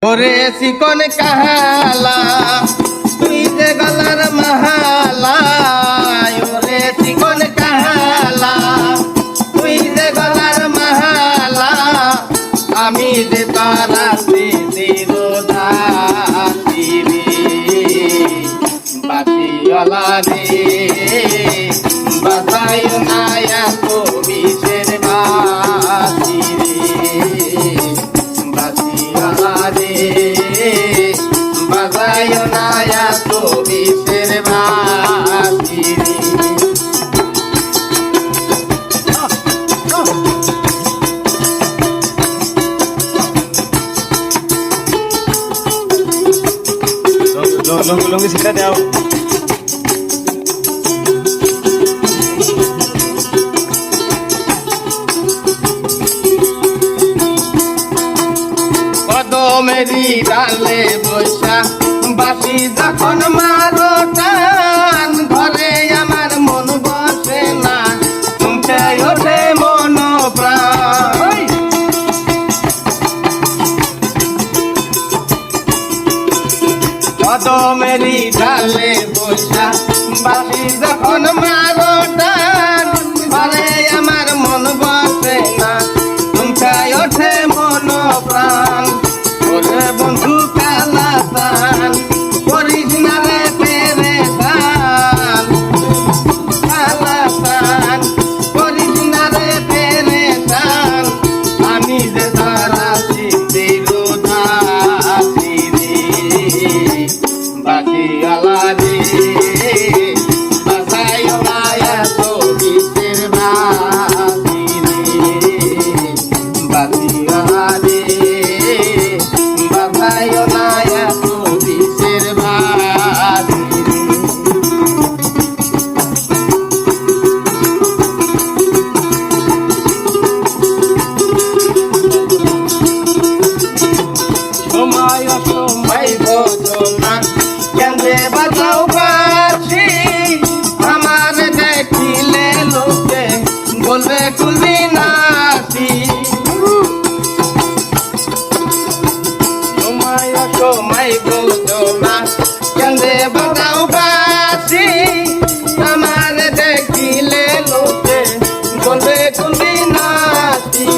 ওরে চিকন কাহালা তুই যে গলার মাহালা, ওরে চিকন কাহালা তুই যে গলার মাহালা, আমি যে তারা বাতিওয়ালা রে বাতায় নায়া কবিশের বাতি রে, বাতিওয়ালা রে বাতায় নায়া কবিশের বাতি রে। লুঙ্গি সিটা দাও। কদমেরি ডালে বৈশা বাসি যখন মারো টান, ঘরে আমার মন বসে না, চমকে ওঠে মন প্রাণ। কদমেরি ডালে বৈশা বাসি যখন মারো টান, ঘরে আমার মন বসে না, চমকে ওঠে মন প্রাণ। ওরে বন্ধু কালা তান করিস না রে পেরেশান, কালা তান করিস না রে পেরেশান, আমি যে তারা চিত্তির উদাসী রে, বাতিওয়ালা রে বাসায় মায়া কবিশের বাতি রে, বাতিওয়ালা রে নায়া কবিশের বাতি রে। সময় অসময় বোঝো না কেন্দ্রে বাজাও বাঁশি, আমার দেখিলে লোকে বলবে কুলি নাচি। সময় বোঝো না কেন্দ্রে বাজাও বাঁশি, আমার দেখিলে লোকে বলবে কুলি নাচি।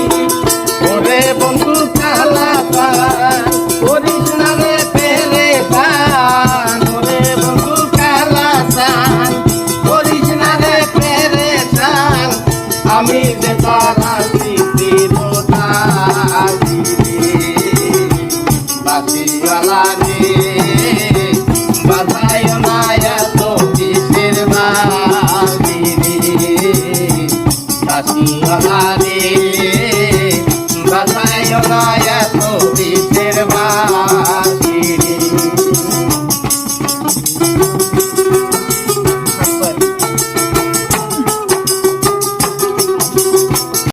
ওরে বন্ধু কালা পান করিস না রে পেরেশান, ওরে বন্ধু কালা পান করিস না রে পেরেশান, আমি যে তারা চিত্তির উদাসী রে, বাতিওয়ালা রে বাতায় নায়া কবিশের বাতি রে, বাতিওয়ালা রে বাতায় নায়া কবিশের বাতি।